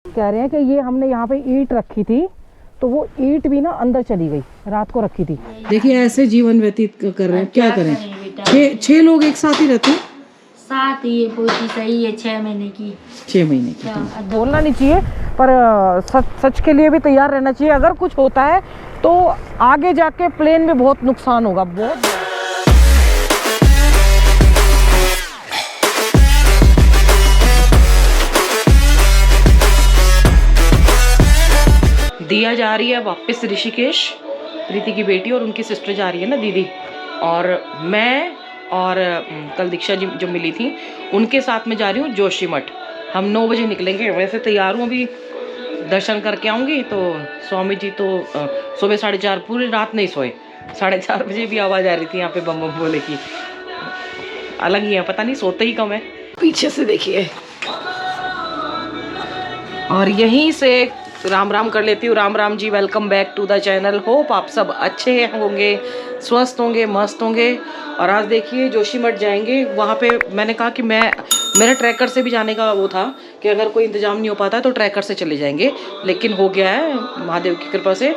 कह रहे हैं कि ये हमने यहाँ पे ईंट रखी थी तो वो ईंट भी ना अंदर चली गई, रात को रखी थी। देखिए ऐसे जीवन व्यतीत कर रहे हैं, क्या करें। छह लोग एक साथ ही रहते हैं। साथ ही पोती सही है 6 महीने की। 6 महीने की बोलना नहीं चाहिए, पर सच के लिए भी तैयार रहना चाहिए। अगर कुछ होता है तो आगे जाके प्लेन में बहुत नुकसान होगा, बहुत। दिया जा रही है वापस ऋषिकेश, प्रीति की बेटी और उनकी सिस्टर जा रही है ना दीदी, और मैं और कल दीक्षा जी जो मिली थी उनके साथ में जा रही हूँ जोशीमठ। हम 9 बजे निकलेंगे। वैसे तैयार हूँ, अभी दर्शन करके आऊँगी। तो स्वामी जी तो सुबह 4:30 पूरी रात नहीं सोए। 4:30 बजे भी आवाज़ आ रही थी यहाँ पे बम बम बोले की। अलग ही है, पता नहीं सोते ही कम है। पीछे से देखिए, और यहीं से राम राम कर लेती हूँ। Ram Ram ji, welcome back to the channel. Hope आप सब अच्छे होंगे, स्वस्थ होंगे, मस्त होंगे। और आज देखिए जोशीमठ जाएंगे। वहाँ पे मैंने कहा कि मेरा ट्रैकर से भी जाने का वो था कि अगर कोई इंतज़ाम नहीं हो पाता है तो ट्रैकर से चले जाएंगे, लेकिन हो गया है महादेव की कृपा से।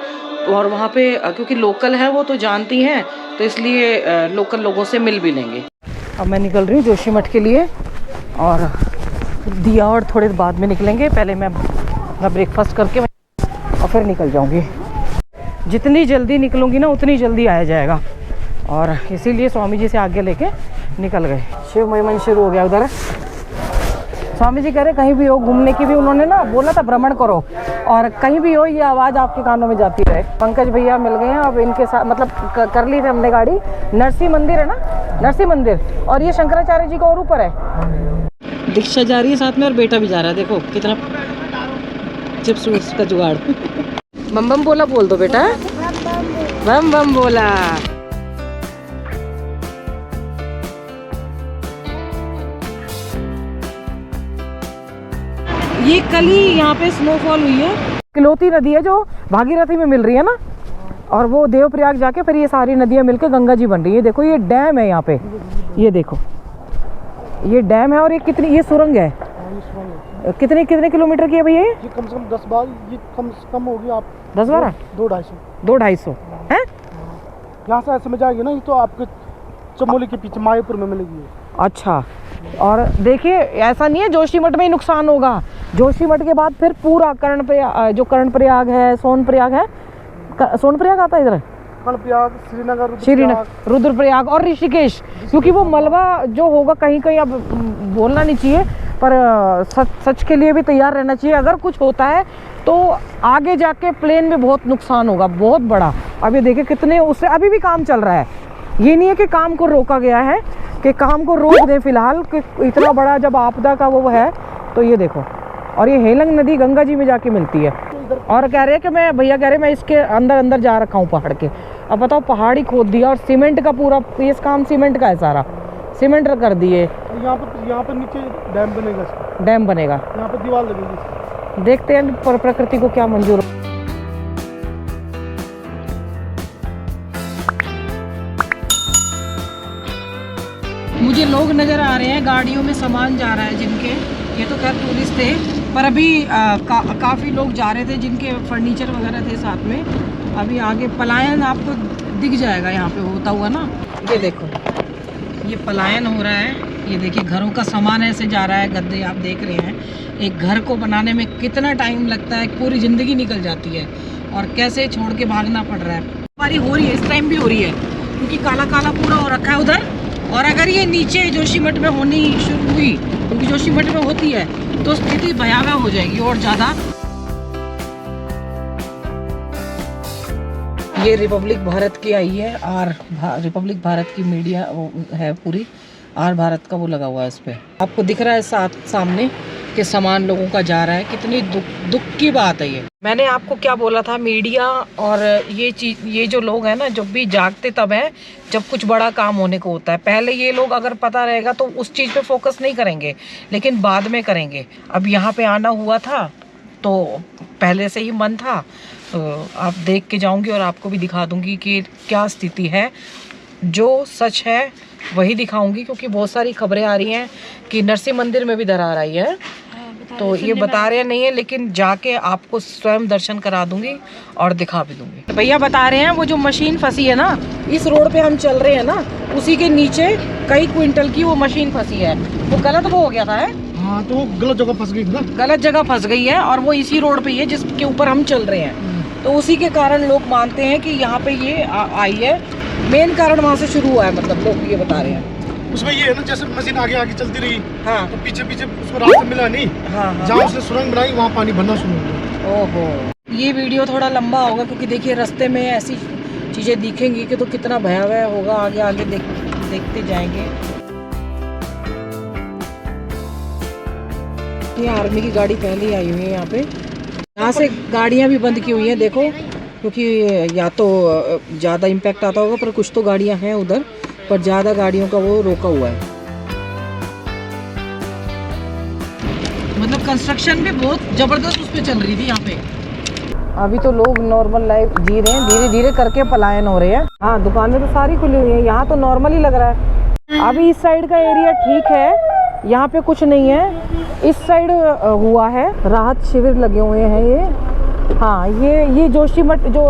और वहाँ पे क्योंकि लोकल है वो तो जानती हैं, तो इसलिए लोकल लोगों से मिल भी लेंगे। अब मैं निकल रही हूँ जोशीमठ के लिए, और दिया और थोड़े बाद में निकलेंगे। पहले मैं ब्रेकफास्ट करके और फिर निकल जाऊंगी। जितनी जल्दी निकलूंगी ना उतनी जल्दी आया जाएगा, और इसीलिए स्वामी जी से आगे लेके निकल गए। शिव महिमन शुरू हो गया उधर। स्वामी जी कह रहे कहीं भी हो घूमने की भी, उन्होंने ना बोला था भ्रमण करो, और कहीं भी हो ये आवाज़ आपके कानों में जाती रहे। पंकज भैया मिल गए हैं, अब इनके साथ मतलब कर ली थी हमने गाड़ी। नरसिंह मंदिर है ना, नरसिंह मंदिर, और ये शंकराचार्य जी का और ऊपर है। दीक्षा जा रही है साथ में और बेटा भी जा रहा है। देखो कितना चिप्स विप्स का जुगाड़। बम बम बोला बोल दो बेटा, बम बम बोला। ये कल ही यहाँ पे स्नोफॉल हुई है। किलोती नदी है जो भागीरथी में मिल रही है ना, और वो देवप्रयाग जाके फिर ये सारी नदियाँ मिलकर गंगा जी बन रही है। देखो ये डैम है यहाँ पे, ये देखो ये डैम है। और ये कितनी, ये सुरंग है कितने किलोमीटर की है भैया? ये कम से कम 10-12, ये कम से कम होगी आप 10-12 2-250 है। यहाँ से ऐसे में जाएंगे ना, ये तो आपके चमोली के पीछे मायापुर में मिलेगी। अच्छा, और देखिए ऐसा नहीं है जोशीमठ में ही नुकसान होगा। जोशीमठ के बाद फिर पूरा कर्णप्रयाग, जो कर्णप्रयाग है, सोनप्रयाग है, सोनप्रयाग आता है इधर, कर्णप्रयाग, श्रीनगर, रुद्रप्रयाग और ऋषिकेश। क्योंकि वो मलबा जो होगा कहीं कहीं, अब बोलना नहीं चाहिए, पर सच के लिए भी तैयार रहना चाहिए। अगर कुछ होता है तो आगे जाके प्लेन में बहुत नुकसान होगा, बहुत बड़ा। अब ये देखिए कितने, उससे अभी भी काम चल रहा है। ये नहीं है कि काम को रोका गया है, कि काम को रोक दें फिलहाल, कि इतना बड़ा जब आपदा का वो है। तो ये देखो, और ये हेलंग नदी गंगा जी में जाके मिलती है। और कह रहे हैं कि मैं, भैया कह रहे हैं मैं इसके अंदर जा रखा हूँ पहाड़ के। अब बताओ, पहाड़ी खोद दिया और सीमेंट का पूरा, ये काम सीमेंट का है, सारा सीमेंट कर दिए। यहाँ पर नीचे डैम बनेगा, डैम बनेगा, यहाँ पर दीवार लगेगी। देखते हैं प्रकृति को क्या मंजूर। मुझे लोग नजर आ रहे हैं, गाड़ियों में सामान जा रहा है जिनके, ये तो खैर टूरिस्ट थे, पर अभी काफ़ी लोग जा रहे थे जिनके फर्नीचर वगैरह थे साथ में। अभी आगे पलायन आपको दिख जाएगा यहाँ पे होता हुआ ना। ये देखो ये पलायन हो रहा है। ये देखिए घरों का सामान ऐसे जा रहा है, गद्दे आप देख रहे हैं। एक घर को बनाने में कितना टाइम लगता है, पूरी ज़िंदगी निकल जाती है, और कैसे छोड़ के भागना पड़ रहा है। हमारी हो रही है, इस टाइम भी हो रही है, क्योंकि काला काला पूरा हो रखा है उधर। और अगर ये नीचे जोशीमठ में होनी शुरू हुई, क्योंकि जोशीमठ में होती है, तो स्थिति भयावह हो जाएगी और ज़्यादा। ये रिपब्लिक भारत की आई है, और रिपब्लिक भारत की मीडिया है पूरी, आर भारत का वो लगा हुआ है इस पर। आपको दिख रहा है सामने कि सामान लोगों का जा रहा है। कितनी दुख की बात है ये। मैंने आपको क्या बोला था, मीडिया और ये जो लोग हैं ना, जब भी जागते तब है जब कुछ बड़ा काम होने को होता है। पहले ये लोग अगर पता रहेगा तो उस चीज़ पे फोकस नहीं करेंगे, लेकिन बाद में करेंगे। अब यहाँ पे आना हुआ था तो पहले से ही मन था, तो आप देख के जाऊंगी और आपको भी दिखा दूंगी कि क्या स्थिति है। जो सच है वही दिखाऊंगी, क्योंकि बहुत सारी खबरें आ रही हैं कि नरसिंह मंदिर में भी दरार आई है। तो ये बता रहे नहीं है, लेकिन जाके आपको स्वयं दर्शन करा दूंगी और दिखा भी दूंगी। तो भैया बता रहे हैं वो जो मशीन फंसी है ना, इस रोड पे हम चल रहे हैं ना, उसी के नीचे कई क्विंटल की वो मशीन फंसी है। वो गलत वो हो गया था है? हाँ, तो वो गलत जगह फंस गई थी ना। गलत जगह फंस गई है और वो इसी रोड पे ही है जिसके ऊपर हम चल रहे हैं। तो उसी के कारण लोग मानते हैं कि यहाँ पे ये आई है। मेन कारण वहाँ से शुरू हुआ है, मतलब लोग ये बता रहे हैं। उसमें ये है ना, जैसे मशीन आगे आगे चलती रही, हाँ तो पीछे पीछे उसको रास्ता मिला नहीं। हाँ हाँ। जहाँ उसने सुरंग बनाई वहाँ पानी भरना शुरू हो गया। ओहो, ये वीडियो थोड़ा लंबा होगा क्योंकि देखिए रास्ते में ऐसी चीज़ें दिखेंगी कि तो कितना भयावह होगा। आगे आगे देखते जाएंगे। ये आर्मी की गाड़ी पहले ही आई हुई है यहाँ पे। यहाँ से गाड़ियाँ भी बंद की हुई हैं देखो, क्योंकि या तो ज़्यादा इम्पैक्ट आता होगा, पर कुछ तो गाड़ियाँ हैं उधर, पर ज़्यादा गाड़ियों का वो रोका हुआ है। मतलब कंस्ट्रक्शन भी बहुत ज़बरदस्त उस पर चल रही थी यहाँ पे। अभी तो लोग नॉर्मल लाइफ जी रहे हैं, धीरे धीरे करके पलायन हो रहे हैं। हाँ, दुकानें तो सारी खुली हुई हैं, यहाँ तो नॉर्मल ही लग रहा है। अभी इस साइड का एरिया ठीक है, यहाँ पे कुछ नहीं है। इस साइड हुआ है, राहत शिविर लगे हुए हैं ये। हाँ, ये जोशीमठ जो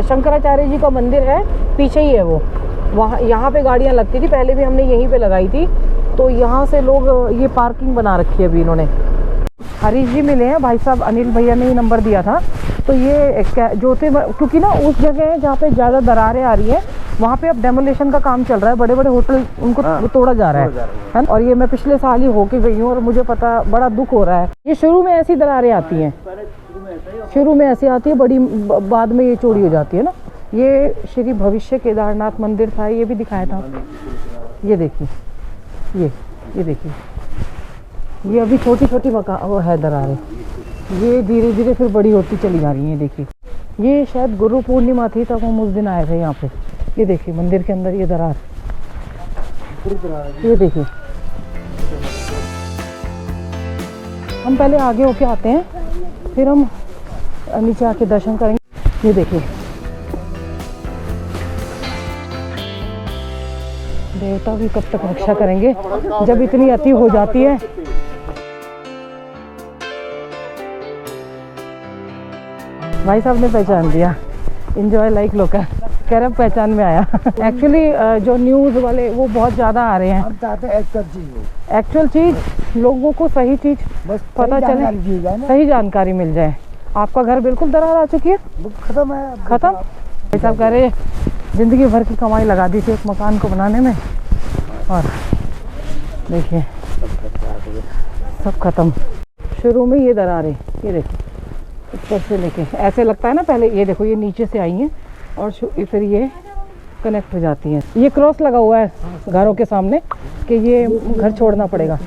शंकराचार्य जी का मंदिर है, पीछे ही है वो। वहाँ यहाँ पे गाड़ियाँ लगती थी, पहले भी हमने यहीं पे लगाई थी। तो यहाँ से लोग ये पार्किंग बना रखी है अभी इन्होंने। हरीश जी मिले हैं, भाई साहब अनिल भैया ने ही नंबर दिया था। तो ये क्योंकि ना उस जगह है जहाँ पे ज़्यादा दरारें आ रही है, वहाँ पे अब डेमोलेशन का काम चल रहा है। बड़े बड़े होटल उनको तोड़ा जा रहा है। और ये मैं पिछले साल ही होके गई हूँ और मुझे पता, बड़ा दुख हो रहा है। ये शुरू में ऐसी दरारें आती हैं, शुरू में ऐसी आती है, बड़ी बाद में ये चौड़ी हो जाती है ना। ये श्री भविष्य केदारनाथ मंदिर था, ये भी दिखाया था। ये देखिए, ये देखिए, ये अभी छोटी छोटी वो है दरारें, ये धीरे धीरे फिर बड़ी होती चली जा रही है। देखिए, ये शायद गुरु पूर्णिमा थी तब हम उस दिन आए थे यहाँ पे। ये देखिए मंदिर के अंदर ये दरार, ये देखिए। हम पहले आगे होके आते हैं, फिर हम नीचे आके दर्शन करेंगे। ये देखिए, देवता भी कब तक रक्षा करेंगे जब इतनी अति हो जाती है। भाई साहब ने पहचान दिया, इंजॉय लाइक लोकल, कह रहे पहचान में आया। एक्चुअली जो न्यूज़ वाले वो बहुत ज़्यादा आ रहे हैं। हम चाहते हैं एक्चुअल चीज़, लोगों को सही चीज़ बस पता चले, सही जानकारी मिल जाए। आपका घर बिल्कुल दरार आ चुकी है, खत्म है, खत्म। भाई साहब कह रहे ज़िंदगी भर की कमाई लगा दी थी एक मकान को बनाने में, और देखिए सब खत्म। शुरू में ये दरारें, ये देखिए ऊपर से लेके ऐसे लगता है ना, पहले ये देखो ये नीचे से आई हैं और फिर ये कनेक्ट हो जाती हैं। ये क्रॉस लगा हुआ है घरों के सामने कि ये घर छोड़ना पड़ेगा,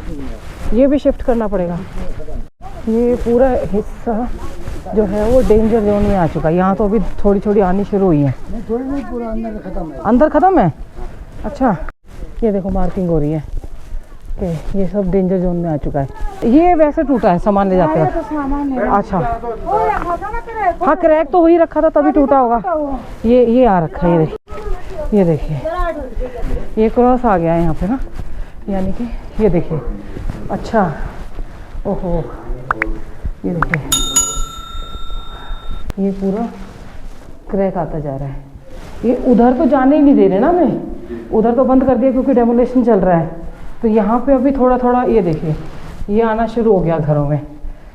ये भी शिफ्ट करना पड़ेगा। ये पूरा हिस्सा जो है वो डेंजर जोन में आ चुका है। यहाँ तो अभी थोड़ी थोड़ी आनी शुरू हुई है। पूरा अंदर खत्म है। अंदर खत्म है, अच्छा। ये देखो मार्किंग हो रही है कि ये सब डेंजर जोन में आ चुका है। ये वैसे टूटा है, सामान ले जाते हैं। अच्छा, हाँ क्रैक तो हो ही रखा था तभी टूटा होगा। ये आ रखा है, ये देखिए ये क्रॉस आ गया है यहाँ पे ना, यानी कि ये देखिए। अच्छा, ओहो, ये देखिए ये पूरा क्रैक आता जा रहा है। ये उधर तो जाने ही नहीं दे रहे ना, मैं उधर तो बंद कर दिया क्योंकि डेमोलेशन चल रहा है। तो यहाँ पे अभी थोड़ा थोड़ा ये देखिए ये आना शुरू हो गया घरों में।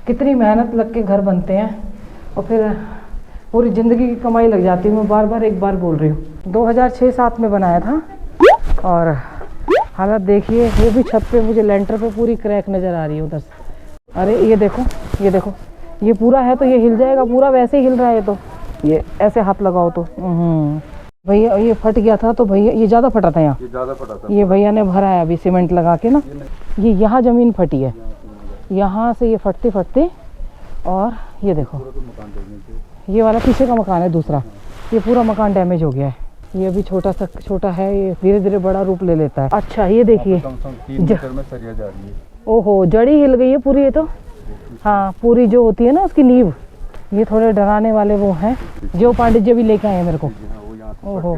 कितनी मेहनत लग के घर बनते हैं और फिर पूरी ज़िंदगी की कमाई लग जाती है। मैं बार बार एक बार बोल रही हूँ, 2006-07 में बनाया था और हालत देखिए। ये भी छत पे मुझे लेंटर पे पूरी क्रैक नज़र आ रही है उधर से। अरे ये देखो, ये देखो, ये पूरा है तो ये हिल जाएगा, पूरा वैसे ही हिल रहा है। तो ये ऐसे हाथ लगाओ तो भैया ये फट गया था। तो भैया ये ज़्यादा फटा था, यहाँ ये भैया ने भरा है अभी सीमेंट लगा के ना। ये यहाँ ज़मीन फटी है, यहाँ से ये फटते फटते, और ये देखो ये वाला पीछे का मकान है दूसरा, ये पूरा मकान डैमेज हो गया है। ये अभी छोटा है, ये धीरे धीरे बड़ा रूप ले लेता है। अच्छा ये देखिए, ओहो जड़ी हिल गई है पूरी। ये तो हाँ, पूरी जो होती है ना उसकी नींव। ये थोड़े डराने वाले वो हैं जो पांडित जी भी लेके आए हैं मेरे को। ओहो,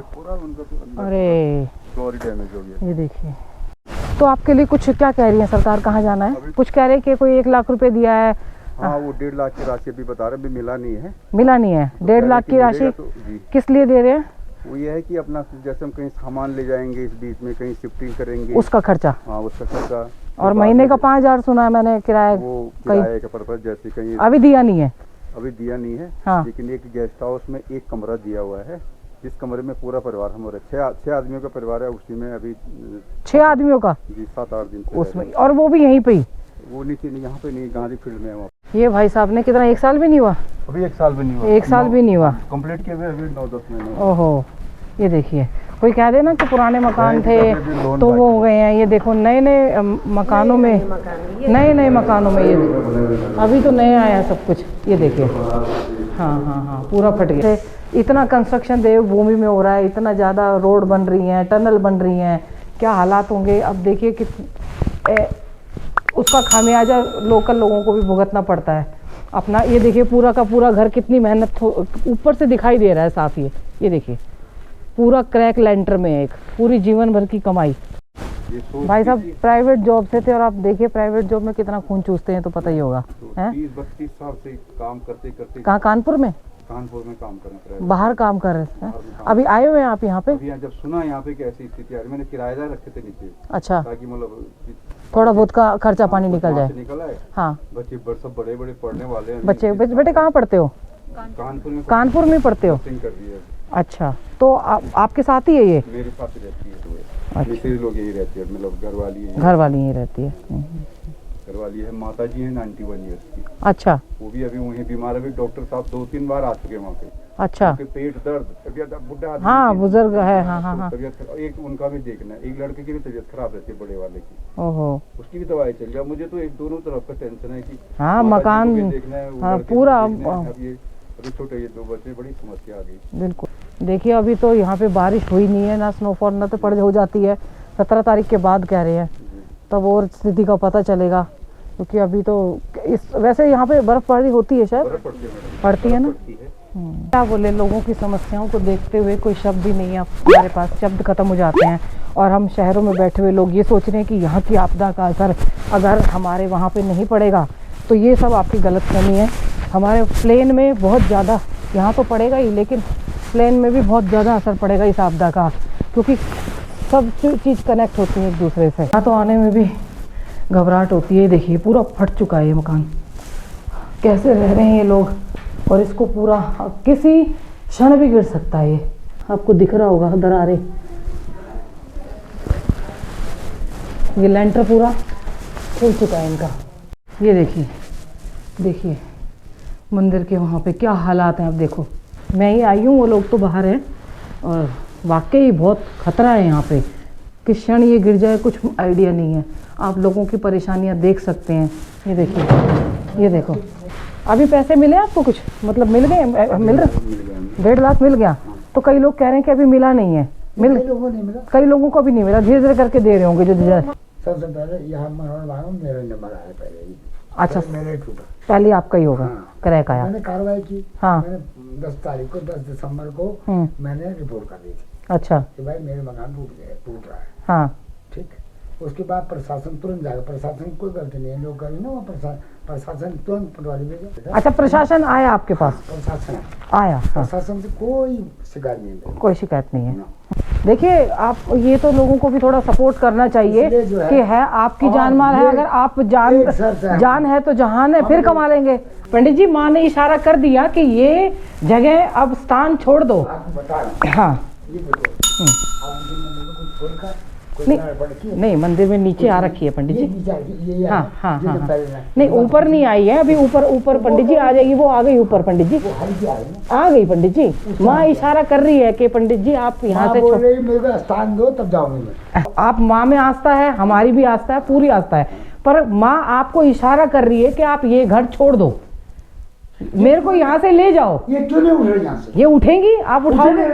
अरे ये देखिए तो आपके लिए कुछ क्या कह रही है सरकार, कहाँ जाना है? कुछ कह रहे हैं कि कोई 1 लाख रुपए दिया है। हाँ, वो 1.5 लाख की राशि अभी बता रहे, अभी मिला नहीं है। मिला नहीं है? 1.5 लाख की राशि किस लिए दे रहे हैं? वो ये है कि अपना जैसे हम कहीं सामान ले जाएंगे, इस बीच में कहीं शिफ्टिंग करेंगे, उसका खर्चा। हाँ उसका खर्चा। और महीने का 5,000 सुना है मैंने किराया। वो किराए का पर्पज जैसे कहीं अभी दिया नहीं है? अभी दिया नहीं है। हाँ। लेकिन एक गेस्ट हाउस में एक कमरा दिया हुआ है, जिस कमरे में पूरा परिवार हमारे 6 आदमियों का परिवार है, उसी में अभी 6 आदमियों का जी 7-8 दिन से उसमें, और वो भी यहीं पे ही? वो नीचे नहीं, यहाँ पे नहीं, गांधी फील्ड में है वहाँ। ये भाई साहब ने कितना, 1 साल भी नहीं हुआ? अभी 1 साल भी नहीं हुआ। 1 साल भी नहीं हुआ कंप्लीट किए हुए अभी 9-10 महीने। ओहो, ये देखिए, कोई कह दे ना कि पुराने मकान थे तो वो हो गए हैं। ये देखो नए नए मकानों में, नए मकानों में, ये अभी तो नए आया सब कुछ। ये देखिए, हाँ, पूरा फट गया। इतना कंस्ट्रक्शन देवभूमि में हो रहा है, इतना ज़्यादा रोड बन रही हैं, टनल बन रही हैं, क्या हालात होंगे। अब देखिए कि उसका खामियाजा लोकल लोगों को भी भुगतना पड़ता है अपना। ये देखिए पूरा का पूरा घर कितनी मेहनत ऊपर से दिखाई दे रहा है साफ। ये देखिए पूरा क्रैक लेंटर में है, एक पूरी जीवन भर की कमाई। भाई साहब प्राइवेट जॉब से थे और आप देखिए प्राइवेट जॉब में कितना खून चूसते हैं, तो पता ही होगा। 30-32 साल से काम करते कहाँ? कानपुर में? कानपुर में काम कर रहे, बाहर काम कर रहे हैं। अभी आए हुए हैं आप यहाँ पे? अभी जब सुना यहाँ पे कि ऐसी स्थिति आ रही, मैंने किराएदार रखे थे नीचे, अच्छा, ताकि मतलब थोड़ा बहुत का खर्चा पानी निकल जाए। निकल आए। हाँ, बच्चे सब बड़े पढ़ने वाले हैं। बच्चे बेटे कहाँ पढ़ते हो? कानपुर में पढ़ते हो? कर दिया। अच्छा, तो आपके साथ ही है ये? मेरे साथ ही रहती है। अच्छा, मिस्त्री लोग यही रहते हैं, मतलब घरवाली यही रहती है। घरवाली है, माता जी है 91 ईयर्स की। अच्छा, वो भी अभी वहीं बीमार है। अभी डॉक्टर साहब 2-3 बार आ चुके वहाँ पे। अच्छा, उनके पेट दर्द, तबियत बुढ़ा आदमी, हाँ बुजुर्ग है, हाँ। तबियत एक उनका भी देखना है। एक लड़के की भी तबियत खराब रहती है, बड़े वाले की, ओहो, उसकी भी दवाई चल गया। मुझे तो एक दोनों तरफ का टेंशन है कि हाँ मकान, हाँ पूरा। अभी छोटे ये 2 बच्चे, बड़ी समस्या आ गई। बिल्कुल। देखिए अभी तो यहाँ पे बारिश हुई नहीं है, ना स्नोफॉल, ना तो पड़ हो जाती है। 17 तारीख के बाद कह रहे हैं, तब और स्थिति का पता चलेगा। क्योंकि अभी तो वैसे यहाँ पे बर्फबारी होती है, शायद पड़ती है ना। क्या बोले, लोगों की समस्याओं को देखते हुए कोई शब्द ही नहीं है हमारे पास, शब्द खत्म हो जाते हैं। और हम शहरों में बैठे हुए लोग ये सोच रहे हैं कि यहाँ की आपदा का असर अगर हमारे वहाँ पे नहीं पड़ेगा तो ये सब आपकी गलतफहमी है। हमारे प्लेन में बहुत ज़्यादा, यहाँ तो पड़ेगा ही, लेकिन प्लेन में भी बहुत ज़्यादा असर पड़ेगा इस आपदा का, क्योंकि सब चीज़ कनेक्ट होती है एक दूसरे से। यहाँ तो आने में भी घबराहट होती है। देखिए पूरा फट चुका है ये मकान, कैसे रह रहे हैं ये लोग। और इसको पूरा किसी क्षण भी गिर सकता है। ये आपको दिख रहा होगा दरारें, ये लेंटर पूरा खुल चुका है इनका। ये देखिए मंदिर के वहाँ पे क्या हालात हैं। अब देखो, मैं ही आई हूँ, वो लोग तो बाहर हैं, और वाकई बहुत खतरा है यहाँ पे। किस क्षण ये गिर जाए कुछ आइडिया नहीं है। आप लोगों की परेशानियाँ देख सकते हैं। ये देखिए, ये देखो, अभी पैसे मिले आपको कुछ, मतलब मिल गए? मिल रहे 1.5 लाख मिल गया। तो कई लोग कह रहे हैं कि अभी मिला नहीं है। कई लोगों को भी नहीं मिला, धीरे धीरे करके दे रहे होंगे जो सबसे पहले यहाँ मेरा नंबर आया पहले ही। अच्छा, मेरे टूटा पहले आपका ही होगा। हाँ। क्रैक आया। मैंने कार्रवाई की। हाँ। मैंने 10 तारीख को 10 दिसंबर को मैंने रिपोर्ट कर दी थी अच्छा, कि भाई मेरे मकान टूट रहा है। हाँ, ठीक। उसके बाद प्रशासन तुरंत जाएगा। प्रशासन की कोई गलती नहीं है, लोग करें ना वो प्रशासन तुरंत पटवारी भेजा। अच्छा, प्रशासन आया आपके पास? प्रशासन आया, हाँ। प्रशासन से कोई शिकायत नहीं है। कोई शिकायत नहीं है। देखिए आप, ये तो लोगों को भी थोड़ा सपोर्ट करना चाहिए कि है आपकी जान माल है। अगर आप जान है तो जहान है, फिर कमा लेंगे। पंडित जी, माँ ने इशारा कर दिया कि ये जगह अब स्थान छोड़ दो। हाँ, नहीं मंदिर में नीचे आ रखी है पंडित जी। हाँ, नहीं ऊपर नहीं आई है अभी। ऊपर पंडित जी आ जाएगी, वो आ गई ऊपर। पंडित जी आ गई। पंडित जी, माँ इशारा कर रही है कि पंडित जी आप यहाँ से मेरे स्थान दो, तब जाऊंगी मैं। आप, माँ में आस्था है, हमारी भी आस्था है, पूरी आस्था है, पर माँ आपको इशारा कर रही है कि आप ये घर छोड़ दो, मेरे को यहाँ से ले जाओ। ये क्यों नहीं उठ रही यहाँ से? ये उठेंगी, आप उठाओगे?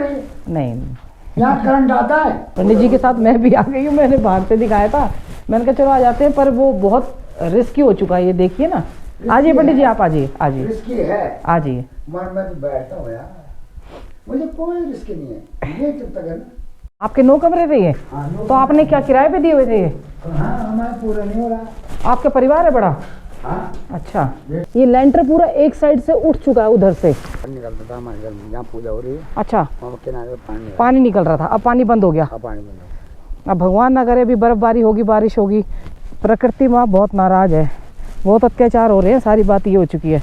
नहीं, यहाँ करंट आता है। पंडित जी के साथ मैं भी आ गई हूँ, मैंने बाहर से दिखाया था, मैंने कहा चलो आ जाते हैं, पर वो बहुत रिस्की हो चुका है। ये देखिए ना। आ जाइए पंडित जी, आप आ जाइए, आ जाइए, रिस्की है। आ जाइए। मैं तो बैठता हूँ यार, मुझे कोई रिस्क नहीं है। ये जब तक है ना आपके 9 कमरे थे ये? तो आपने क्या किराए पे दिए हुए थे ये? हाँ हमारा पूरा नहीं हो रहा। आपका परिवार है बड़ा? हाँ अच्छा, ये लेंटर पूरा एक साइड से उठ चुका है उधर से। निकलता था हमारे घर में, जहाँ पूजा हो रही है अच्छा, वहाँ किनारे पानी पानी निकल रहा था, अब पानी बंद हो गया। पानी बंद। अब भगवान ना करे अभी बर्फबारी होगी, बारिश होगी। प्रकृति माँ बहुत नाराज है, बहुत अत्याचार हो रहे हैं, सारी बात ये हो चुकी है।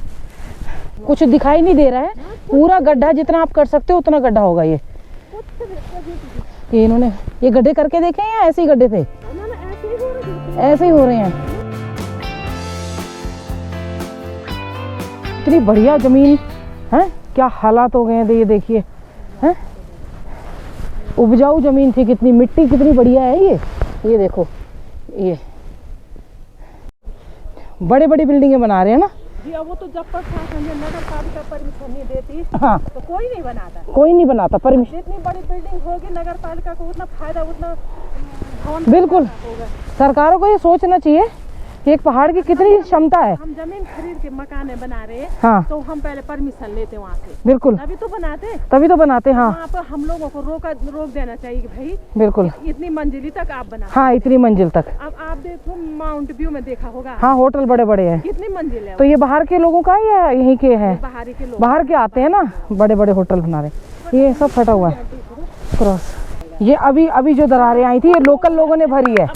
कुछ दिखाई नहीं दे रहा है, पूरा गड्ढा, जितना आप कर सकते हो उतना गड्ढा होगा ये इन्होंने ये गड्ढे करके देखे हैं या ऐसे ही गड्ढे थे? ऐसे ही हो रहे हैं। इतनी बढ़िया जमीन है, क्या हालात हो गए हैं ये देखिए हैं। उपजाऊ जमीन थी, कितनी मिट्टी कितनी बढ़िया है ये देखो, ये बड़े बड़ी बिल्डिंगें बना रहे हैं ना जी। अब वो तो जब प्रशासन या नगर पालिका परमिशन नहीं देती हाँ, तो कोई नहीं बनाता। कोई नहीं बनाता परमिशन। जितनी बड़ी बिल्डिंग होगी नगर पालिका को उतना फायदा, उतना भवन बिल्कुल, होगा। सरकारों को ये सोचना चाहिए कि एक पहाड़ की कितनी क्षमता है। हम जमीन खरीद के मकान बना रहे हैं हाँ तो हम पहले परमिशन लेते वहाँ से, बिल्कुल, तभी तो बनाते। तभी तो बनाते। हाँ वहाँ पर हम लोगों को रोक देना चाहिए कि भाई बिल्कुल, इतनी मंजिली तक आप बना। हाँ इतनी मंजिल तक। अब आप देखो माउंट व्यू में देखा होगा, हाँ होटल बड़े बड़े हैं। कितनी मंजिल है। तो ये बाहर के लोगों का या यहीं के हैं? बाहरी के लोग, बाहर के आते हैं ना, बड़े बड़े होटल बना रहे। ये सब फटा हुआ है क्रॉस। ये अभी जो दरारें आई थी ये लोकल लोगों ने भरी है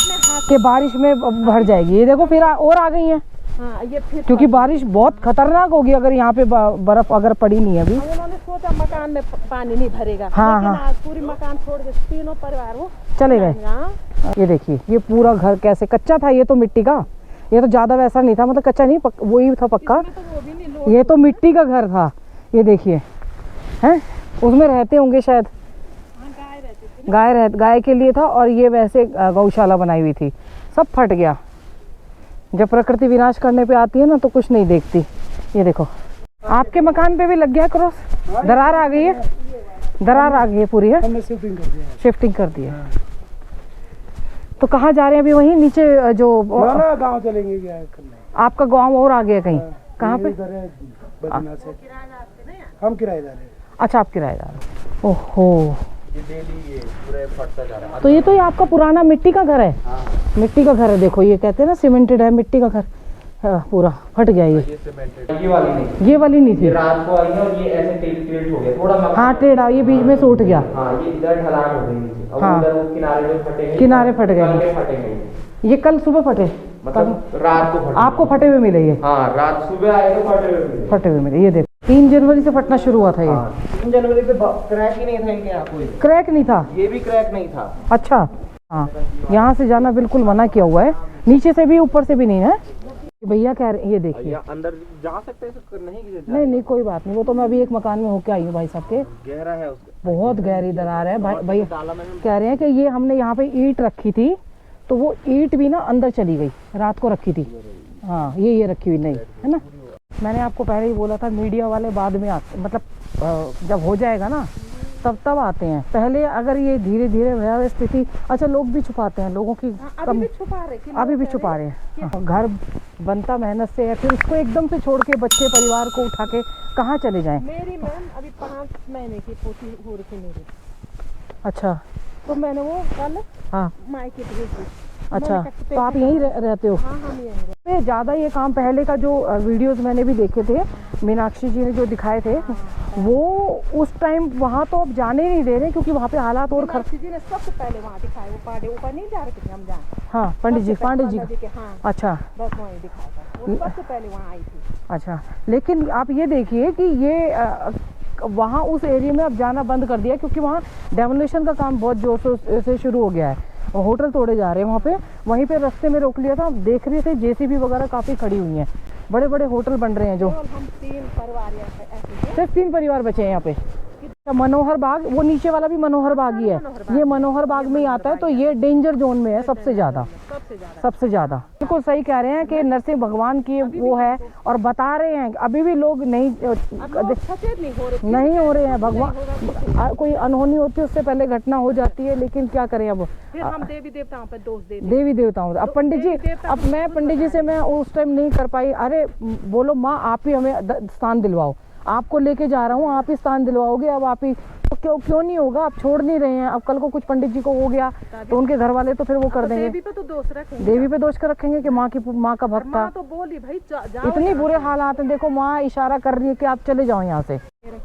कि बारिश में भर जाएगी। ये देखो फिर और आ गई हैं। हाँ ये फिर क्योंकि बारिश बहुत खतरनाक होगी अगर यहाँ पे बर्फ अगर पड़ी नहीं है अभी। उन्होंने सोचा मकान में पानी नहीं भरेगा। हाँ, लेकिन हाँ। आज पूरी मकान छोड़ के तीनों परिवार वो चले गए। हाँ। ये देखिए ये पूरा घर कैसे कच्चा था, ये तो मिट्टी का, ये तो ज्यादा वैसा नहीं था, मतलब कच्चा नहीं, वही था पक्का। इसमें तो वो भी नहीं लोग ये तो मिट्टी का घर था। ये देखिए हैं, उसमें रहते होंगे शायद, गाय रहती थी। गाय के लिए था। और ये वैसे गौशाला बनाई हुई थी, सब फट गया। जब प्रकृति विनाश करने पे आती है ना तो कुछ नहीं देखती। ये देखो आपके मकान पे भी लग गया क्रॉस, दरार आ गई है, दरार आ गई है पूरी है, हमने शिफ्टिंग कर दिया है। शिफ्टिंग कर दी है। तो कहाँ जा रहे हैं अभी? वहीं नीचे जो ना गाँव चलेंगे क्या करने। आपका गांव और आ गया कहीं? कहाँ पे? इधर है बद्रीनाथ से, हम किराएदार हैं। अच्छा आप किराएदार हो। ओहो, तो ये तो ये आपका पुराना मिट्टी का घर है। मिट्टी का घर है, देखो ये कहते हैं ना सीमेंटेड है, मिट्टी का घर। हाँ, पूरा फट गया ये वाली नहीं थी। रात को आई है और ये ऐसे टेढ़ हो गया थोड़ा मकान। हाँ टेढ़ा, ये बीच में से उठ गया। हाँ ये इधर ढलान हो गई नीचे। अब हाँ। उधर वो किनारे जो फटेंगे, किनारे फट गए। कल के फटेंगे, ये कल सुबह फटे, मतलब रात को फटे। आपको फटे हुए मिले ये? हाँ रात सुबह आए तो फटे हुए मिले। फटे हुए मिले। ये देखो 3 जनवरी से फटना शुरू हुआ था ये। 3 जनवरी पे क्रैक ही नहीं था इनके यहाँ कोई, क्रैक नहीं था? ये भी क्रैक नहीं था। अच्छा हाँ, यहाँ से जाना बिल्कुल मना किया हुआ है, नीचे से भी ऊपर से भी नहीं है। भैया कह रहे, ये देखिए अंदर जा सकते हैं तो नहीं, नहीं कोई बात नहीं, वो तो मैं अभी एक मकान में होके आई हूँ भाई साहब के। गहरा है उसका, बहुत गहरी दरार है भाई। भैया कह रहे हैं कि ये हमने यहाँ पे ईंट रखी थी तो वो ईंट भी ना अंदर चली गई, रात को रखी थी। हाँ ये रखी हुई नहीं है ना। मैंने आपको पहले ही बोला था मीडिया वाले बाद में आते, मतलब जब हो जाएगा ना तब आते हैं। पहले अगर ये धीरे धीरे भयावह स्थिति, अच्छा लोग भी छुपाते हैं, लोगों की अभी भी छुपा रहे कि अभी भी छुपा रहे हैं। हाँ, घर बनता मेहनत से है, फिर उसको एकदम से छोड़ के बच्चे परिवार को उठा के कहाँ चले जाएं? मेरी मैम अभी 5 महीने की पोती हो रही थी मेरी, अच्छा तो मैंने वो कल हाँ, मायके भेज दी। अच्छा मैंने कहा, तो आप यहीं रहते हो? हाँ हम यहीं रहते। पे ज़्यादा ये काम पहले का जो वीडियोस मैंने भी देखे थे, मीनाक्षी जी ने जो दिखाए थे, वो उस टाइम वहाँ तो अब जाने नहीं दे रहे क्योंकि वहाँ पे हालात और मीनाक्षी जी ने सबसे पहले वहाँ दिखाए, वो पाड़े ऊपर नहीं जा रहे थे हम जहाँ। हाँ पांडे जी के हाँ अच्छा बस वहीं दिखाया था, वो सबसे पहले वहाँ आई थी। अच्छा, लेकिन आप ये देखिए कि ये वहाँ उस एरिया में अब जाना बंद कर दिया क्योंकि वहाँ डेमोलेशन का काम बहुत जोर से शुरू हो गया है। होटल तोड़े जा रहे हैं वहाँ पे, वहीं पे रास्ते में रोक लिया था, देख रहे थे जेसीबी वगैरह काफ़ी खड़ी हुई हैं, बड़े बड़े होटल बन रहे हैं जो। हम 3 परिवार ऐसे सिर्फ 3 परिवार बचे हैं यहाँ पे। मनोहर बाग, वो नीचे वाला भी मनोहर बाग ही है, ये मनोहर बाग में ही आता है। तो ये डेंजर जोन में है सबसे ज़्यादा, सबसे ज़्यादा। बिल्कुल सही कह रहे हैं कि नरसिंह भगवान की वो है, और बता रहे हैं अभी भी लोग नहीं सचेत नहीं हो रहे हैं। भगवान कोई अनहोनी होती है उससे पहले घटना हो जाती है, लेकिन क्या करें अब, फिर हम देवी देवताओं पे दोष देते। देवी देवताओं अब पंडित जी, अब मैं पंडित जी से मैं उस टाइम नहीं कर पाई, अरे बोलो माँ आप ही हमें स्थान दिलवाओ, आपको लेके जा रहा हूँ, आप ही स्थान दिलवाओगे, अब आप ही तो क्यों नहीं होगा? आप छोड़ नहीं रहे हैं। अब कल को कुछ पंडित जी को हो गया तो उनके घर वाले तो फिर वो कर देंगे। देवी पे तो दोष रखेंगे। देवी पे दोष कर रखेंगे कि माँ का भक्त था। माँ तो बोली भाई जाओ। इतनी बुरे हालात हैं, देखो माँ इशारा कर रही है कि आप चले जाओ यहाँ से।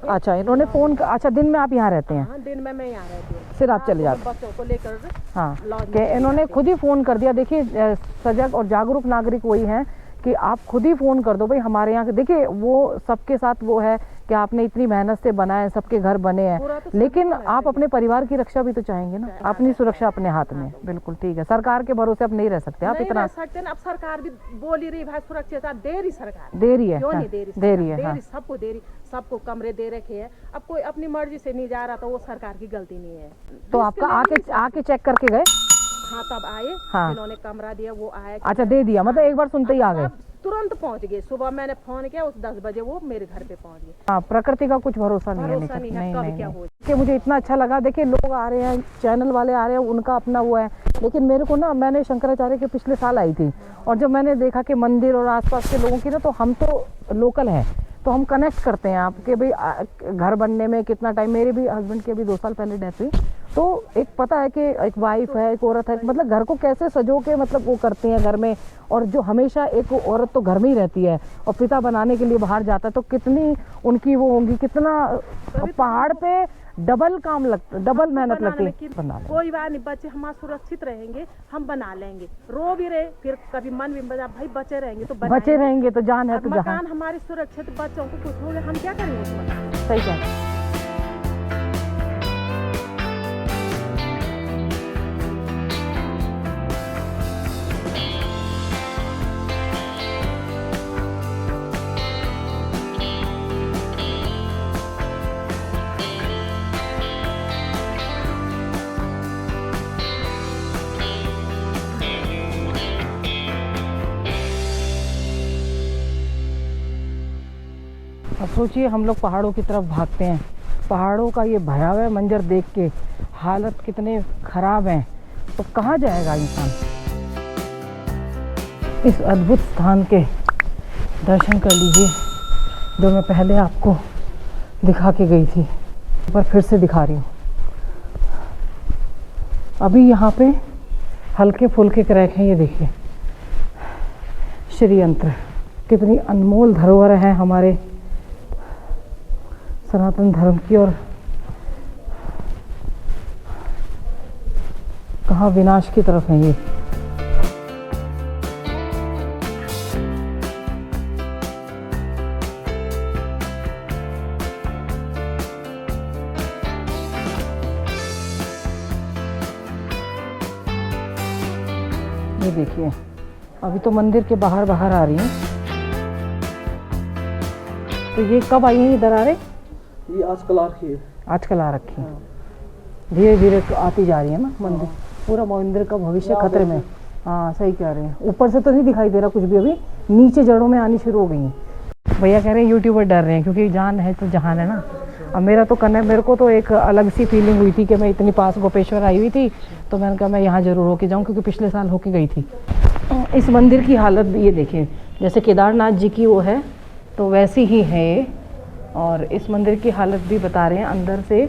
अच्छा, इन्होंने फोन अच्छा, दिन में आप यहाँ रहते हैं? हाँ, दिन में मैं यहाँ रहती हूँ, फिर आप चले जाते? बच्चों को लेकर। हाँ, कि इन्होंने खुद ही फोन कर दिया। देखिए सजग और जागरूक नागरिक वही हैं कि आप खुद ही फ़ोन कर दो भाई हमारे यहाँ। देखिए वो सबके साथ वो है कि आपने इतनी मेहनत से बनाए, सबके घर बने हैं, लेकिन आप अपने परिवार की रक्षा भी तो चाहेंगे ना। अपनी सुरक्षा अपने हाथ में। बिल्कुल ठीक है। सरकार के भरोसे आप नहीं रह सकते। आप इतना सकते ना। अब सरकार भी बोल ही रही भाई सुरक्षा दे रही, सरकार दे रही है। क्यों नहीं दे रही? हाँ। सबको दे रही, सबको कमरे दे रखे हैं। अब कोई अपनी मर्जी से नहीं जा रहा तो वो सरकार की गलती नहीं है। तो आपका आके चेक करके गए? हाँ, तब आए। हाँ, जिन्होंने कमरा दिया वो आया। अच्छा, दे दिया, मतलब एक बार सुनते ही आ गए? तुरंत पहुंच गए। सुबह मैंने फोन किया, उस 10 बजे वो मेरे घर पे पहुंच गए। हाँ, प्रकृति का कुछ भरोसा नहीं है। नहीं। कि मुझे इतना अच्छा लगा। देखिए लोग आ रहे हैं, चैनल वाले आ रहे हैं, उनका अपना वो है, लेकिन मेरे को ना, मैंने शंकराचार्य के पिछले साल आई थी और जब मैंने देखा कि मंदिर और आसपास के लोगों की ना, तो हम तो लोकल हैं तो हम कनेक्ट करते हैं आपके भाई घर बनने में कितना टाइम। मेरे भी हस्बैंड की अभी 2 साल पहले डेथ हुई, तो एक पता है कि एक वाइफ है, एक औरत है, मतलब घर को कैसे सजो के मतलब वो करती हैं घर में। और जो हमेशा एक औरत तो घर में ही रहती है और पिता बनाने के लिए बाहर जाता है, तो कितनी उनकी वो होंगी, कितना पहाड़ पे डबल काम लगता, डबल मेहनत लगती है। कोई बात नहीं, बच्चे हमारे सुरक्षित रहेंगे, हम बना लेंगे। रो भी रहे फिर कभी मन भी बजा भाई बचे रहेंगे तो बचे रहेंगे तो जान है तो जहां। मकान हमारी सुरक्षित, बच्चों को कुछ हो गया हम क्या करेंगे उसमें? सही कह। अब सोचिए हम लोग पहाड़ों की तरफ भागते हैं, पहाड़ों का ये भयावह मंजर देख के हालत कितने ख़राब हैं, तो कहाँ जाएगा इंसान। इस अद्भुत स्थान के दर्शन कर लीजिए जो मैं पहले आपको दिखा के गई थी, पर फिर से दिखा रही हूँ। अभी यहाँ पे हल्के फुल्के क्रैक हैं, ये देखिए। श्री यंत्र, कितनी अनमोल धरोहर है हमारे सनातन धर्म की, और कहाँ विनाश की तरफ है ये। ये देखिए, अभी तो मंदिर के बाहर आ रही हैं। तो ये कब आई है इधर आ रहे? ये आजकल आ रखी है। आजकल आ रखी है, धीरे धीरे आती जा रही है ना मंदिर। पूरा मंदिर का भविष्य खतरे में। हाँ सही कह रहे हैं। ऊपर से तो नहीं दिखाई दे रहा कुछ भी, अभी नीचे जड़ों में आनी शुरू हो गई हैं। भैया कह रहे हैं यूट्यूबर डर रहे हैं, क्योंकि जान है तो जहान है ना। अब मेरा तो करना है, मेरे को तो एक अलग सी फीलिंग हुई थी कि मैं इतनी पास गोपेश्वर आई हुई थी, तो मैंने कहा मैं यहाँ ज़रूर होके जाऊँ, क्योंकि पिछले साल होके गई थी। इस मंदिर की हालत भी ये देखिए, जैसे केदारनाथ जी की वो है तो वैसी ही है ये। और इस मंदिर की हालत भी बता रहे हैं अंदर से,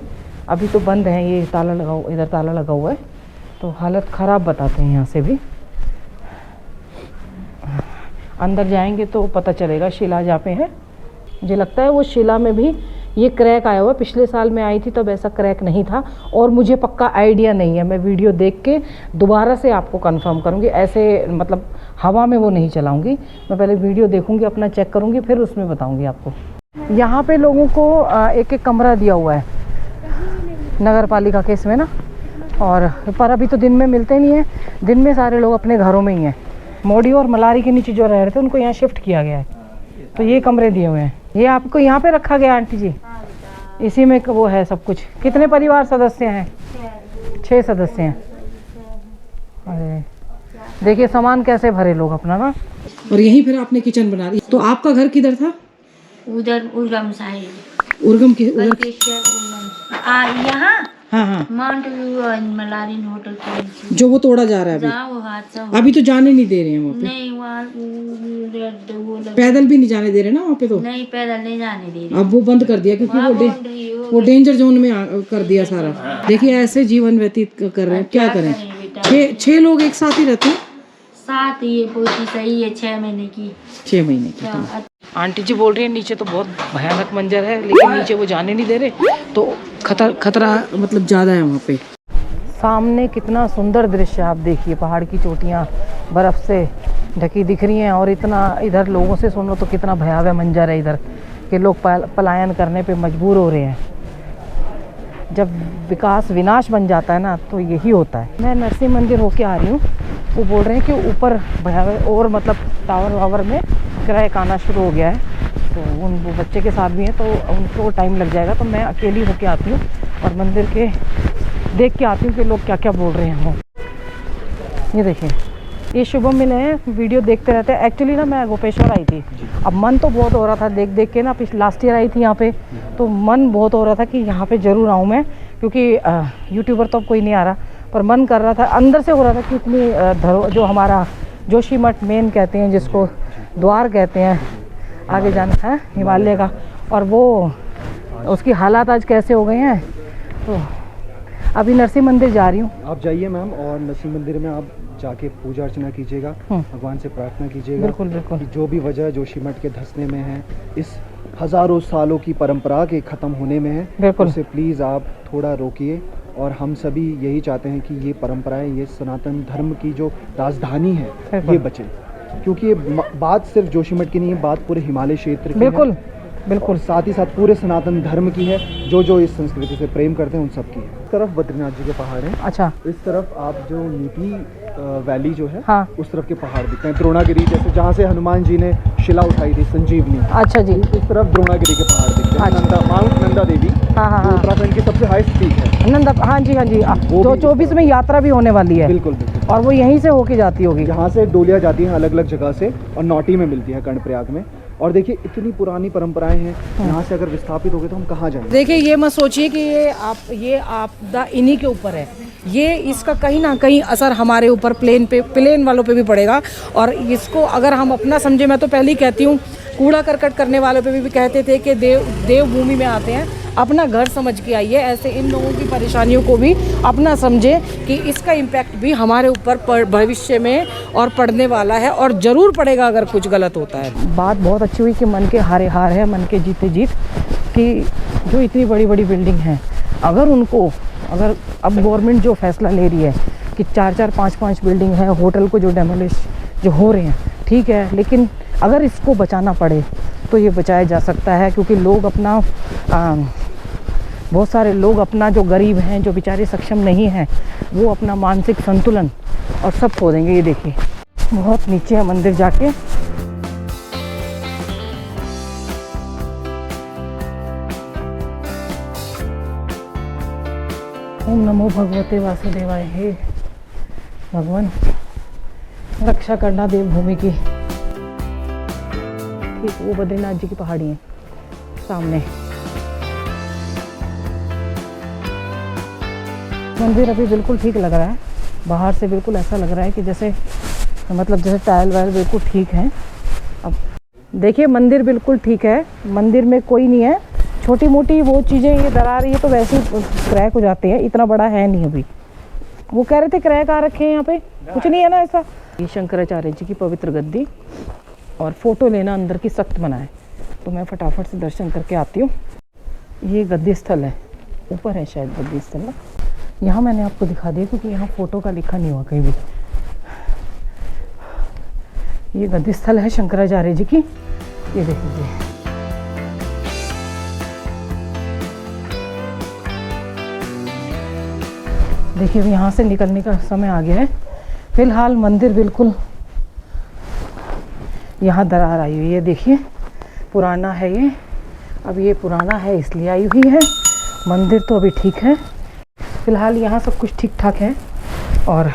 अभी तो बंद है, ये ताला लगा, इधर ताला लगा हुआ है, तो हालत ख़राब बताते हैं यहाँ से भी। अंदर जाएंगे तो पता चलेगा। शिला जहाँ पे है, मुझे लगता है वो शिला में भी ये क्रैक आया हुआ। पिछले साल मैं आई थी तब ऐसा क्रैक नहीं था, और मुझे पक्का आइडिया नहीं है। मैं वीडियो देख के दोबारा से आपको कंफर्म करूँगी, ऐसे मतलब हवा में वो नहीं चलाऊँगी। मैं पहले वीडियो देखूँगी, अपना चेक करूँगी, फिर उसमें बताऊँगी आपको। यहाँ पे लोगों को एक एक कमरा दिया हुआ है नगर पालिका के इसमें ना, और पर अभी तो दिन में मिलते नहीं है। दिन में सारे लोग अपने घरों में ही हैं। मोड़ी और मलारी के नीचे जो रह रहे थे उनको यहाँ शिफ्ट किया गया है, तो ये कमरे दिए हुए हैं। ये आपको यहाँ पे रखा गया आंटी जी? इसी में वो है सब कुछ। कितने परिवार सदस्य हैं? 6 सदस्य हैं। अरे देखिए सामान कैसे भरे लोग अपना ना। और यहीं फिर आपने किचन बना दी। तो आपका घर किधर था? उधर उर्गम साइड। उर्गम की यहाँ हाँ माउंट व्यू मलारिन होटल के नीचे। जो वो तोड़ा जा रहा है अभी। जहाँ वो हादसा अभी तो जाने नहीं दे रहे हैं वहाँ पे। नहीं, वहाँ पैदल भी नहीं जाने दे रहे ना वहाँ पे तो। नहीं, पैदल नहीं जाने दे रहे। अब वो बंद कर दिया क्योंकि वो बाउंड्री वो डेंजर जोन में कर दिया सारा। देखिए ऐसे जीवन व्यतीत कर रहे हैं, क्या करें। बेटा 6 लोग एक साथ ही रहते हैं। साथ ये पोती सही है 6 महीने की। 6 महीने की। क्या आंटी जी बोल रही है नीचे तो बहुत भयानक मंजर है, लेकिन नीचे वो जाने नहीं दे रहे, तो खतरा मतलब ज़्यादा है वहाँ पे। सामने कितना सुंदर दृश्य आप देखिए, पहाड़ की चोटियाँ बर्फ़ से ढकी दिख रही हैं, और इतना इधर लोगों से सुनो तो कितना भयावह मंजर है इधर कि लोग पलायन करने पे मजबूर हो रहे हैं। जब विकास विनाश बन जाता है ना तो यही होता है। मैं नरसिंह मंदिर होके आ रही हूँ, वो बोल रहे हैं कि ऊपर भयावह और मतलब टावर वावर में क्रैक आना शुरू हो गया है, तो वो बच्चे के साथ भी हैं तो उनको टाइम लग जाएगा, तो मैं अकेली होके आती हूँ और मंदिर के देख के आती हूँ कि लोग क्या क्या बोल रहे हैं। ये देखिए, ये शुभम मिले हैं, वीडियो देखते रहते हैं। एक्चुअली ना मैं गोपेश्वर आई थी, अब मन तो बहुत हो रहा था देख देख के ना, लास्ट ईयर आई थी यहाँ पे, तो मन बहुत हो रहा था कि यहाँ पे ज़रूर आऊँ मैं, क्योंकि यूट्यूबर तो अब कोई नहीं आ रहा, पर मन कर रहा था, अंदर से हो रहा था कि इतनी जो हमारा जोशीमठ मेन कहते हैं, जिसको द्वार कहते हैं, आगे जाना है हिमालय का, और वो उसकी हालात आज कैसे हो गए हैं। तो अभी नरसिंह मंदिर जा रही हूँ। आप जाइए मैम, और नरसिंह मंदिर में आप जाके पूजा अर्चना कीजिएगा, भगवान से प्रार्थना कीजिएगा। बिल्कुल बिल्कुल। कि जो भी वजह जोशीमठ के धंसने में है, इस हज़ारों सालों की परंपरा के ख़त्म होने में है, बिल्कुल। उसे प्लीज़ आप थोड़ा रोकिए। और हम सभी यही चाहते हैं कि ये परंपराएं, ये सनातन धर्म की जो राजधानी है, ये बचे, क्योंकि ये बात सिर्फ जोशीमठ की नहीं है, बात पूरे हिमालय क्षेत्र की बिल्कुल है, बिल्कुल, साथ ही साथ पूरे सनातन धर्म की है। जो इस संस्कृति से प्रेम करते हैं उन सब की है। इस तरफ बद्रीनाथ जी के पहाड़ हैं, अच्छा, इस तरफ आप जो नीति वैली जो है, हाँ, उस तरफ के पहाड़ दिखते हैं, द्रोणागिरी, जैसे जहाँ से हनुमान जी ने शिला उठाई थी संजीवनी, अच्छा जी, इस तरफ द्रोणागिरी के पहाड़ दिखते हैं। अच्छा। माउंट नंदा देवी, हाँ हाँ जो हाँ, उत्तराखंड की सबसे हाईएस्ट पीक है। नंदा, हाँ जी हाँ जी, वो तो भी 24 में यात्रा भी होने वाली है, बिल्कुल बिल्कुल, और वो यहीं से होके जाती होगी। यहाँ से डोलियाँ जाती हैं अलग अलग जगह से, और नौटी में मिलती है कर्णप्रयाग में। और देखिए इतनी पुरानी परंपराएं हैं, यहाँ से अगर विस्थापित हो गए तो हम कहाँ जाएंगे। देखिए ये मत सोचिए कि ये आपदा इन्हीं के ऊपर है, ये इसका कहीं ना कहीं असर हमारे ऊपर प्लेन वालों पे भी पड़ेगा। और इसको अगर हम अपना समझे, मैं तो पहले ही कहती हूँ, कूड़ा करकट करने वालों पे भी कहते थे कि देवभूमि में आते हैं, अपना घर समझ के आइए। ऐसे इन लोगों की परेशानियों को भी अपना समझे कि इसका इम्पैक्ट भी हमारे ऊपर भविष्य में और पड़ने वाला है, और ज़रूर पड़ेगा अगर कुछ गलत होता है। बात बहुत अच्छी हुई कि मन के हारे हार है, मन के जीते जीत, कि जो इतनी बड़ी बड़ी बिल्डिंग हैं, अगर अब गवर्नमेंट जो फैसला ले रही है कि 4-4, 5-5 बिल्डिंग है, होटल को जो डेमोलिश जो हो रहे हैं, ठीक है, लेकिन अगर इसको बचाना पड़े तो ये बचाया जा सकता है, क्योंकि लोग अपना बहुत सारे लोग अपना, जो गरीब हैं, जो बेचारे सक्षम नहीं हैं, वो अपना मानसिक संतुलन और सब खो देंगे। ये देखिए बहुत नीचे है मंदिर जाके। ओम नमो भगवते वासुदेवाय। हे भगवान रक्षा करना देवभूमि की। ठीक, वो बद्रीनाथ जी की पहाड़ी है सामने। मंदिर अभी बिल्कुल ठीक लग रहा है, बाहर से बिल्कुल ऐसा लग रहा है कि जैसे टाइल वाइल बिल्कुल ठीक है। अब देखिए मंदिर बिल्कुल ठीक है, मंदिर में कोई नहीं है, छोटी मोटी वो चीज़ें ये दरार ये तो वैसे ही क्रैक हो जाते हैं, इतना बड़ा है नहीं अभी। वो कह रहे थे क्रैक आ रखे हैं यहाँ पे, कुछ नहीं है ना ऐसा। ये शंकराचार्य जी की पवित्र गद्दी, और फ़ोटो लेना अंदर की सख्त मना है, तो मैं फटाफट से दर्शन करके आती हूँ। ये गद्दी स्थल है, ऊपर है शायद गद्दी स्थल ना, यहाँ मैंने आपको दिखा दिया क्योंकि यहाँ फ़ोटो का लिखा नहीं हुआ कहीं भी। ये गद्दी स्थल है शंकराचार्य जी की, ये देख लीजिए। देखिए अब यहाँ से निकलने का समय आ गया है। फिलहाल मंदिर बिल्कुल, यहाँ दरार आई हुई है, देखिए पुराना है ये, अब ये पुराना है इसलिए आई हुई है। मंदिर तो अभी ठीक है, फिलहाल यहाँ सब कुछ ठीक ठाक है। और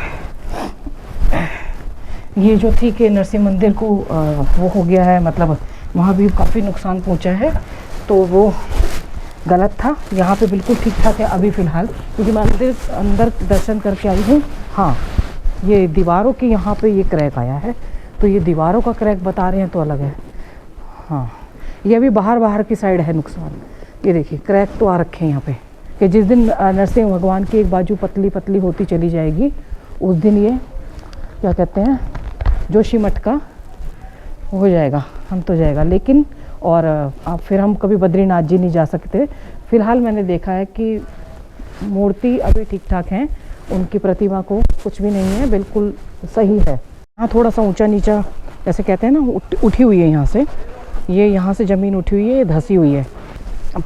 ये जो थी कि नरसिंह मंदिर को वो हो गया है, मतलब वहाँ भी काफ़ी नुकसान पहुँचा है, तो वो गलत था। यहाँ पे बिल्कुल ठीक ठाक है अभी फ़िलहाल, क्योंकि मंदिर अंदर दर्शन करके आई हूँ। हाँ, ये दीवारों की यहाँ पे ये क्रैक आया है, तो ये दीवारों का क्रैक बता रहे हैं तो अलग है। हाँ, ये अभी बाहर की साइड है नुकसान, ये देखिए क्रैक तो आ रखे हैं यहाँ पे, कि जिस दिन नरसिंह भगवान की एक बाजू पतली पतली होती चली जाएगी उस दिन ये क्या कहते हैं जोशीमठ का हो जाएगा, हम तो जाएगा। लेकिन और अब फिर हम कभी बद्रीनाथ जी नहीं जा सकते। फ़िलहाल मैंने देखा है कि मूर्ति अभी ठीक ठाक हैं, उनकी प्रतिमा को कुछ भी नहीं है, बिल्कुल सही है। यहाँ थोड़ा सा ऊंचा नीचा जैसे कहते हैं ना उठी हुई है यहाँ से, ये यहाँ से ज़मीन उठी हुई है, ये धंसी हुई है,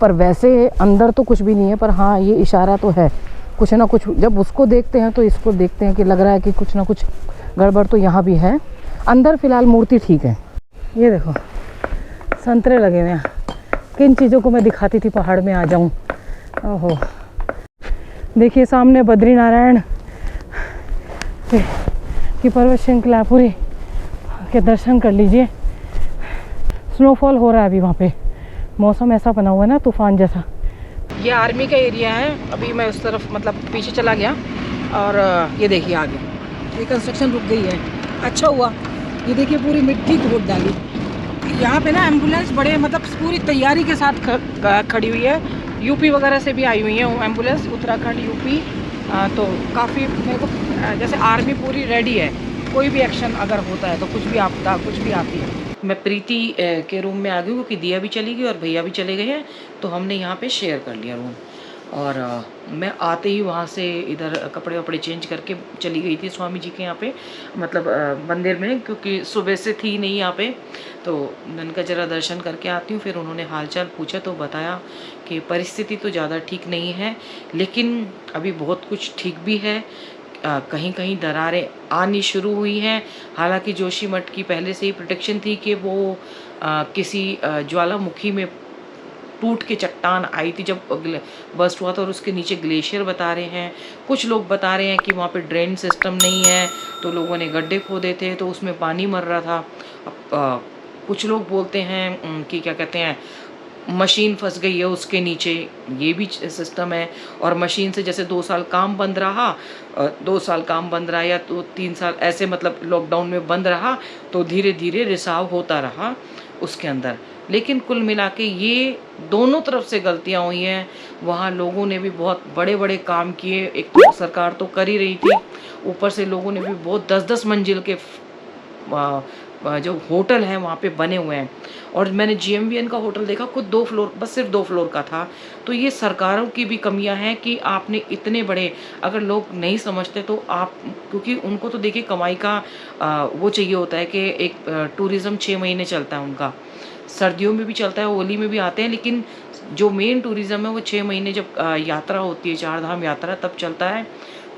पर वैसे अंदर तो कुछ भी नहीं है। पर हाँ ये इशारा तो है कुछ ना कुछ, जब उसको देखते हैं तो इसको देखते हैं कि लग रहा है कि कुछ ना कुछ गड़बड़ तो यहाँ भी है। अंदर फ़िलहाल मूर्ति ठीक है। ये देखो संतरे लगे हुए हैं, किन चीज़ों को मैं दिखाती थी पहाड़ में आ जाऊँ। ओहो देखिए सामने बद्रीनारायण की पर्वत श्रृंखला पूरी के दर्शन कर लीजिए। स्नोफॉल हो रहा है अभी वहाँ पे, मौसम ऐसा बना हुआ है ना तूफान जैसा। ये आर्मी का एरिया है, अभी मैं उस तरफ मतलब पीछे चला गया और ये देखिए आगे ये कंस्ट्रक्शन रुक गई है। अच्छा हुआ, ये देखिए पूरी मिट्टी खोद डाली। यहाँ पे ना एम्बुलेंस बड़े मतलब पूरी तैयारी के साथ खड़ी हुई है, यूपी वगैरह से भी आई हुई है एम्बुलेंस, उत्तराखंड यूपी। तो काफ़ी मेरे को जैसे आर्मी पूरी रेडी है, कोई भी एक्शन अगर होता है तो कुछ भी आपदा कुछ भी आती है। मैं प्रीति के रूम में आ गई क्योंकि दिया भी चली गई और भैया भी चले गए हैं, तो हमने यहाँ पे शेयर कर लिया रूम। और मैं आते ही वहाँ से इधर कपड़े वपड़े चेंज करके चली गई थी स्वामी जी के यहाँ पे, मतलब मंदिर में, क्योंकि सुबह से थी नहीं यहाँ पे, तो मैंने कहा जरा दर्शन करके आती हूँ। फिर उन्होंने हालचाल पूछा तो बताया कि परिस्थिति तो ज़्यादा ठीक नहीं है, लेकिन अभी बहुत कुछ ठीक भी है, कहीं कहीं दरारें आनी शुरू हुई हैं। हालांकि जोशीमठ की पहले से ही प्रोटेक्शन थी कि वो किसी ज्वालामुखी में टूट के चट्टान आई थी जब बस्ट हुआ था, और उसके नीचे ग्लेशियर बता रहे हैं। कुछ लोग बता रहे हैं कि वहाँ पे ड्रेन सिस्टम नहीं है, तो लोगों ने गड्ढे खोदे थे तो उसमें पानी मर रहा था। अब कुछ लोग बोलते हैं कि क्या कहते हैं मशीन फंस गई है उसके नीचे, ये भी सिस्टम है। और मशीन से जैसे 2 साल काम बंद रहा, 2 साल काम बंद रहा या तो 3 साल ऐसे मतलब लॉकडाउन में बंद रहा, तो धीरे धीरे रिसाव होता रहा उसके अंदर। लेकिन कुल मिला के ये दोनों तरफ से गलतियां हुई हैं। वहाँ लोगों ने भी बहुत बड़े बड़े काम किए, एक तो सरकार तो कर ही रही थी, ऊपर से लोगों ने भी बहुत 10-10 मंजिल के जो होटल हैं वहाँ पे बने हुए हैं। और मैंने GMVN का होटल देखा, खुद 2 फ्लोर, बस सिर्फ 2 फ्लोर का था। तो ये सरकारों की भी कमियां हैं कि आपने इतने बड़े, अगर लोग नहीं समझते तो आप, क्योंकि उनको तो देखिए कमाई का वो चाहिए होता है कि एक टूरिज़्म 6 महीने चलता है उनका, सर्दियों में भी चलता है, होली में भी आते हैं, लेकिन जो मेन टूरिज़्म है वो 6 महीने जब यात्रा होती है, 4 धाम यात्रा, तब चलता है।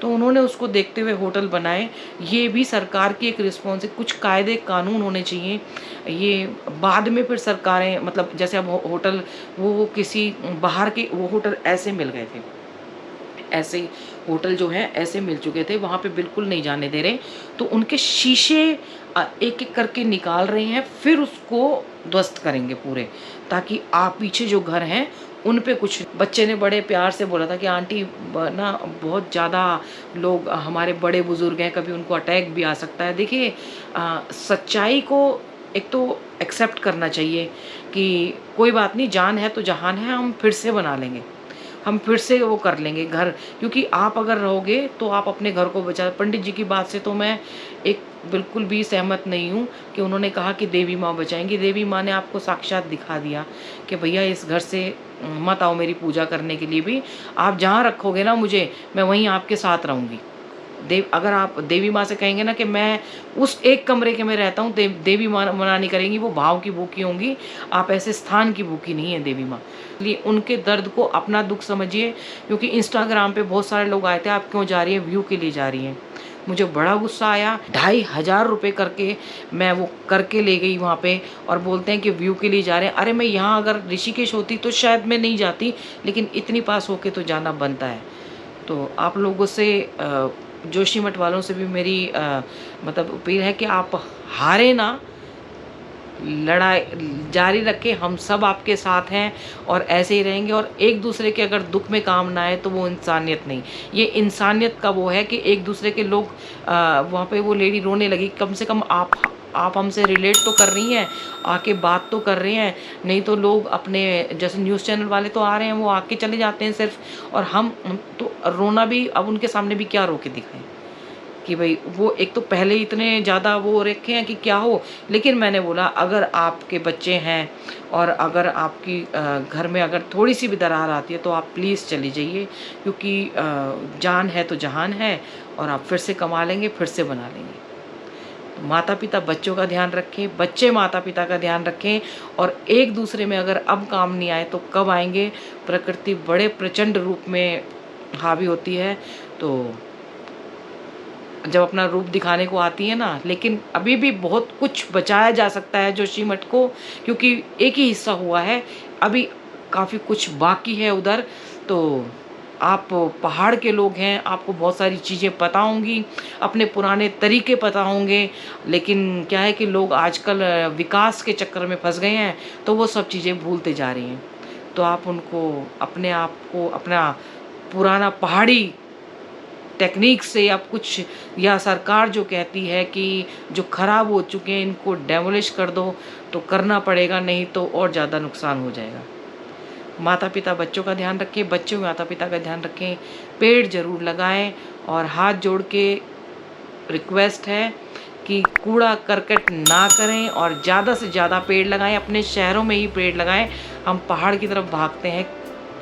तो उन्होंने उसको देखते हुए होटल बनाए। ये भी सरकार की एक रिस्पॉन्स है, कुछ कायदे कानून होने चाहिए। ये बाद में फिर सरकारें, मतलब जैसे अब होटल वो किसी बाहर के वो होटल ऐसे मिल गए थे, ऐसे होटल जो है ऐसे मिल चुके थे, वहाँ पे बिल्कुल नहीं जाने दे रहे। तो उनके शीशे एक एक करके निकाल रहे हैं, फिर उसको ध्वस्त करेंगे पूरे, ताकि आप पीछे जो घर हैं उन पे कुछ। बच्चे ने बड़े प्यार से बोला था कि आंटी ना बहुत ज़्यादा लोग हमारे बड़े बुजुर्ग हैं, कभी उनको अटैक भी आ सकता है। देखिए सच्चाई को एक तो एक्सेप्ट करना चाहिए कि कोई बात नहीं, जान है तो जहान है, हम फिर से बना लेंगे, हम फिर से वो कर लेंगे घर। क्योंकि आप अगर रहोगे तो आप अपने घर को बचा। पंडित जी की बात से तो मैं एक बिल्कुल भी सहमत नहीं हूँ कि उन्होंने कहा कि देवी माँ बचाएंगी। देवी माँ ने आपको साक्षात दिखा दिया कि भैया इस घर से मत आओ मेरी पूजा करने के लिए भी, आप जहाँ रखोगे ना मुझे, मैं वहीं आपके साथ रहूँगी। अगर आप देवी माँ से कहेंगे ना कि मैं उस एक कमरे के में रहता हूँ, देवी माँ मना नहीं करेंगी, वो भाव की भूखी होंगी, आप ऐसे स्थान की भूखी नहीं है देवी माँ। इसलिए उनके दर्द को अपना दुख समझिए। क्योंकि इंस्टाग्राम पे बहुत सारे लोग आए थे, आप क्यों जा रही हैं, व्यू के लिए जा रही हैं। मुझे बड़ा गुस्सा आया। 2500 रुपये करके मैं वो करके ले गई वहाँ पे, और बोलते हैं कि व्यू के लिए जा रहे हैं। अरे मैं यहाँ अगर ऋषिकेश होती तो शायद मैं नहीं जाती, लेकिन इतनी पास होके तो जाना बनता है। तो आप लोगों से जोशीमठ वालों से भी मेरी मतलब अपील है कि आप हारे ना, लड़ाई जारी रखें, हम सब आपके साथ हैं और ऐसे ही रहेंगे। और एक दूसरे के अगर दुख में काम ना आए तो वो इंसानियत नहीं, ये इंसानियत का वो है कि एक दूसरे के लोग वहाँ पे वो लेडी रोने लगी, कम से कम आप हमसे रिलेट तो कर रही हैं, आके बात तो कर रहे हैं, नहीं तो लोग अपने जैसे न्यूज़ चैनल वाले तो आ रहे हैं, वो आके चले जाते हैं सिर्फ, और हम तो रोना भी अब उनके सामने भी क्या रो के दिखाएं कि भाई वो एक तो पहले इतने ज़्यादा वो रखे हैं कि क्या हो। लेकिन मैंने बोला अगर आपके बच्चे हैं और अगर आपकी घर में अगर थोड़ी सी भी दरार आती है तो आप प्लीज़ चली जाइए, क्योंकि जान है तो जहान है, और आप फिर से कमा लेंगे, फिर से बना लेंगे। तो माता पिता बच्चों का ध्यान रखें, बच्चे माता पिता का ध्यान रखें, और एक दूसरे में अगर अब काम नहीं आए तो कब आएंगे। प्रकृति बड़े प्रचंड रूप में हावी होती है, तो जब अपना रूप दिखाने को आती है ना, लेकिन अभी भी बहुत कुछ बचाया जा सकता है जोशीमठ को, क्योंकि एक ही हिस्सा हुआ है, अभी काफ़ी कुछ बाकी है उधर। तो आप पहाड़ के लोग हैं, आपको बहुत सारी चीज़ें पता होंगी, अपने पुराने तरीके पता होंगे, लेकिन क्या है कि लोग आजकल विकास के चक्कर में फंस गए हैं, तो वो सब चीज़ें भूलते जा रही हैं। तो आप उनको अपने आप को अपना पुराना पहाड़ी टेक्निक से आप कुछ, या सरकार जो कहती है कि जो खराब हो चुके हैं इनको डेमोलिश कर दो, तो करना पड़ेगा, नहीं तो और ज़्यादा नुकसान हो जाएगा। माता पिता बच्चों का ध्यान रखें, बच्चों माता पिता का ध्यान रखें, पेड़ ज़रूर लगाएं, और हाथ जोड़ के रिक्वेस्ट है कि कूड़ा करकट ना करें और ज़्यादा से ज़्यादा पेड़ लगाएं, अपने शहरों में ही पेड़ लगाएं। हम पहाड़ की तरफ भागते हैं,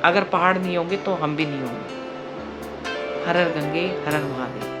अगर पहाड़ नहीं होंगे तो हम भी नहीं होंगे। हर हर गंगे, हर हर महादेव।